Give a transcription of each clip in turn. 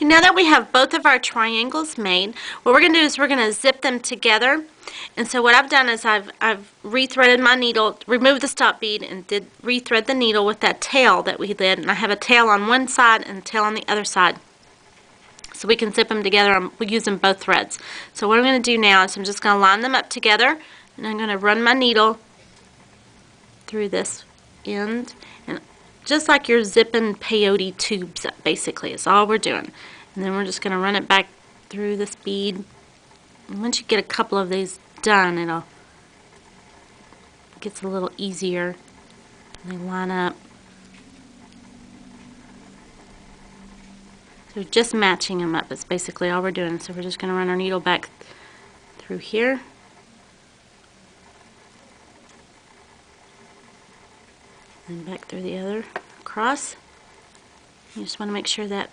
Now that we have both of our triangles made, what we're going to do is we're going to zip them together. And so what I've done is I've rethreaded my needle, removed the stop bead, and did rethread the needle with that tail that we did. And I have a tail on one side and a tail on the other side. So we can zip them together. We're using both threads. So what I'm going to do now is I'm just going to line them up together, and I'm going to run my needle through this end, and just like you're zipping peyote tubes up, basically, is all we're doing. And then we're just going to run it back through this bead. And once you get a couple of these done, it gets a little easier. They line up. So just matching them up is basically all we're doing. So we're just going to run our needle back through here. And back through the other across. You just want to make sure that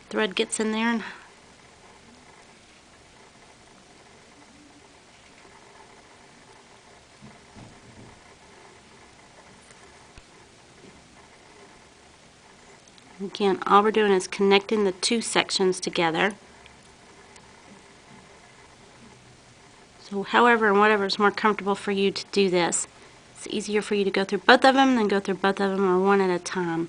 thread gets in there. Again, all we're doing is connecting the two sections together. So however and whatever is more comfortable for you to do this. It's easier for you to go through both of them than go through both of them or one at a time.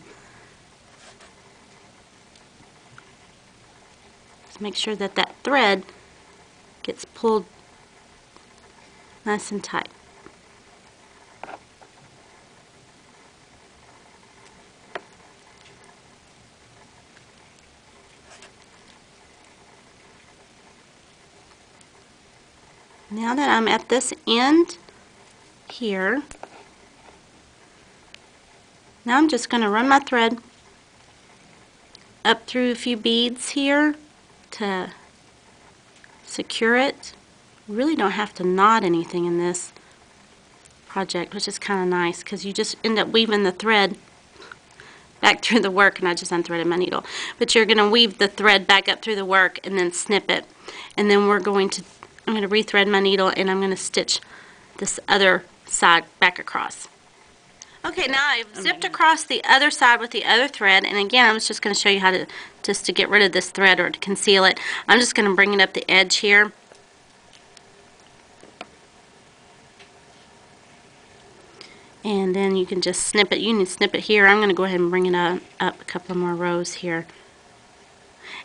Just make sure that that thread gets pulled nice and tight. Now that I'm at this end here, now I'm just going to run my thread up through a few beads here to secure it. You really don't have to knot anything in this project, which is kind of nice because you just end up weaving the thread back through the work, and I just unthreaded my needle. But you're going to weave the thread back up through the work and then snip it. And then I'm going to rethread my needle, and I'm going to stitch this other side back across. Okay, now I've zipped across the other side with the other thread, and again, I was just going to show you how to, just to get rid of this thread or to conceal it. I'm just going to bring it up the edge here. And then you can just snip it. You can snip it here. I'm going to go ahead and bring it up a couple more rows here.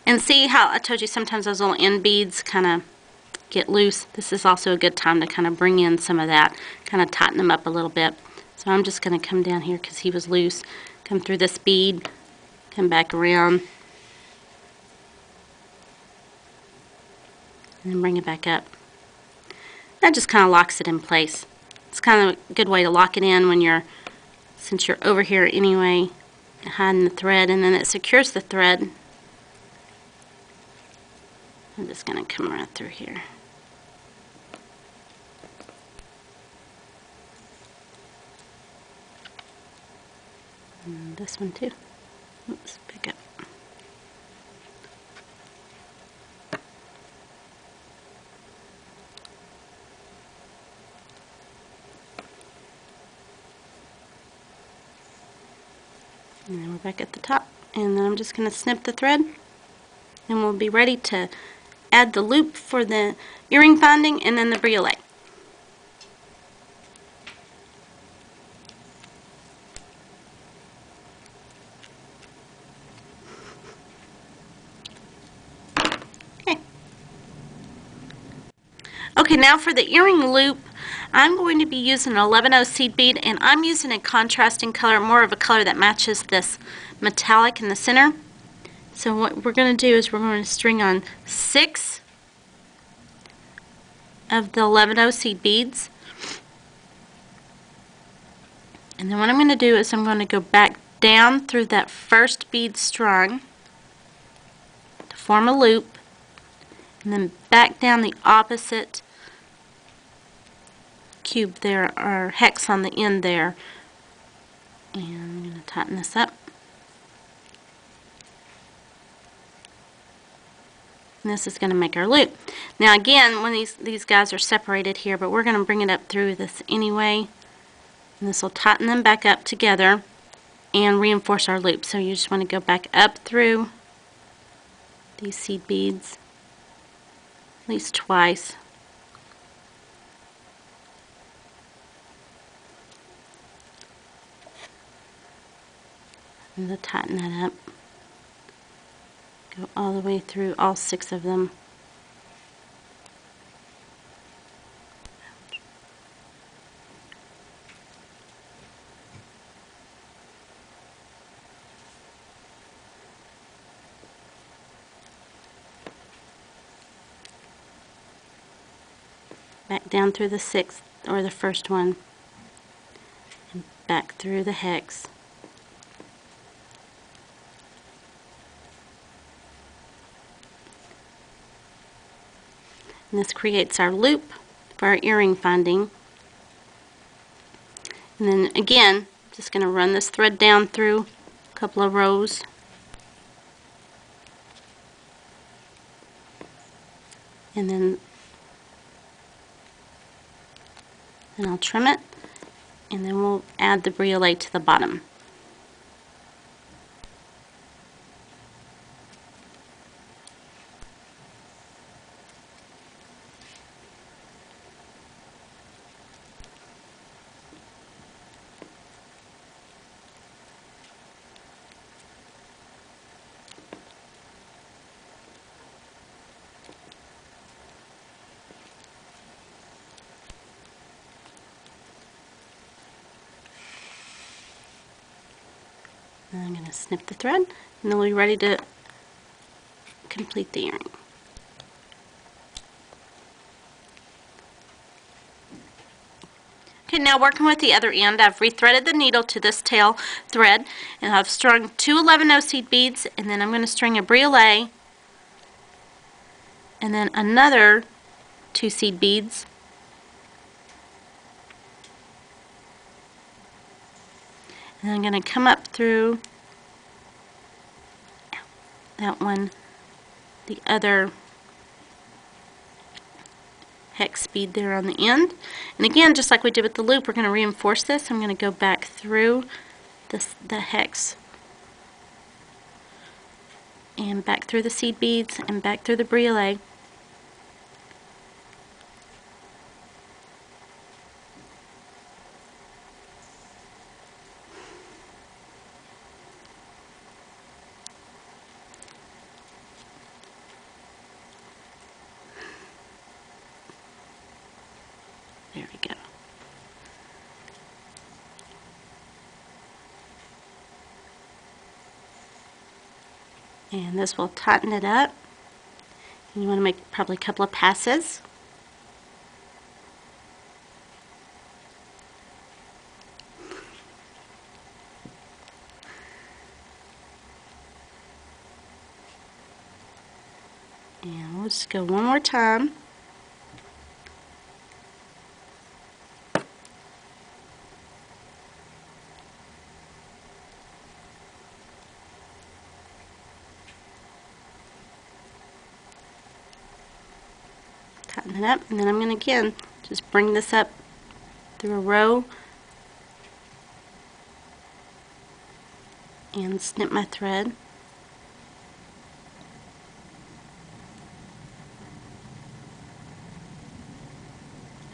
And see how I told you sometimes those little end beads kind of get loose. This is also a good time to kind of bring in some of that, kind of tighten them up a little bit. So I'm just going to come down here because he was loose, come through this bead, come back around, and then bring it back up. That just kind of locks it in place. It's kind of a good way to lock it in when you're, since you're over here anyway, hiding the thread, and then it secures the thread. I'm just going to come right through here. And this one too. Oops, pick up. And then we're back at the top. And then I'm just going to snip the thread. And we'll be ready to add the loop for the earring binding and then the briolette. Okay, now for the earring loop, I'm going to be using an 11/0 seed bead, and I'm using a contrasting color, more of a color that matches this metallic in the center. So what we're going to do is we're going to string on 6 of the 11/0 seed beads. And then what I'm going to do is I'm going to go back down through that first bead strung to form a loop, and then back down the opposite cube there, or hex on the end there. And I'm going to tighten this up. And this is going to make our loop. Now again, when these guys are separated here, but we're going to bring it up through this anyway. And this will tighten them back up together and reinforce our loop. So you just want to go back up through these seed beads at least twice. And to tighten that up, go all the way through all 6 of them. Back down through the 6th, or the first one, and back through the hex. And this creates our loop for our earring finding. And then again, just going to run this thread down through a couple of rows. And then I'll trim it, and then we'll add the briolette to the bottom. And I'm going to snip the thread, and then we'll be ready to complete the earring. Okay, now working with the other end, I've rethreaded the needle to this tail thread, and I've strung 2 11-0 seed beads, and then I'm going to string a briolette, and then another 2 seed beads. And I'm going to come up through that one, the other hex bead there on the end. And again, just like we did with the loop, we're going to reinforce this. I'm going to go back through the hex and back through the seed beads and back through the briolette. There we go. And this will tighten it up. And you want to make probably a couple of passes. And we'll just go one more time. Tighten it up, and then I'm going to again just bring this up through a row and snip my thread.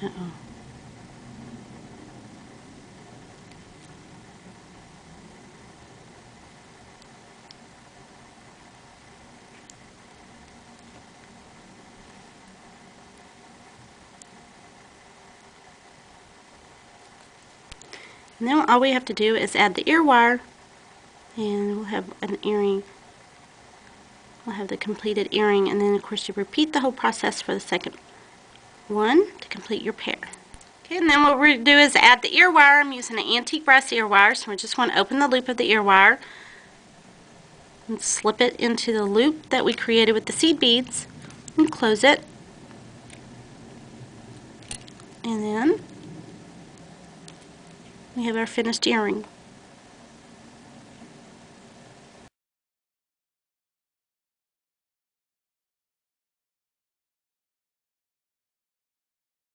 Uh-oh. And then all we have to do is add the ear wire, and we'll have an earring. We'll have the completed earring, and then of course you repeat the whole process for the second one to complete your pair. Okay, and then what we're going to do is add the ear wire. I'm using an antique brass ear wire, so we just want to open the loop of the ear wire and slip it into the loop that we created with the seed beads and close it. And then we have our finished earring.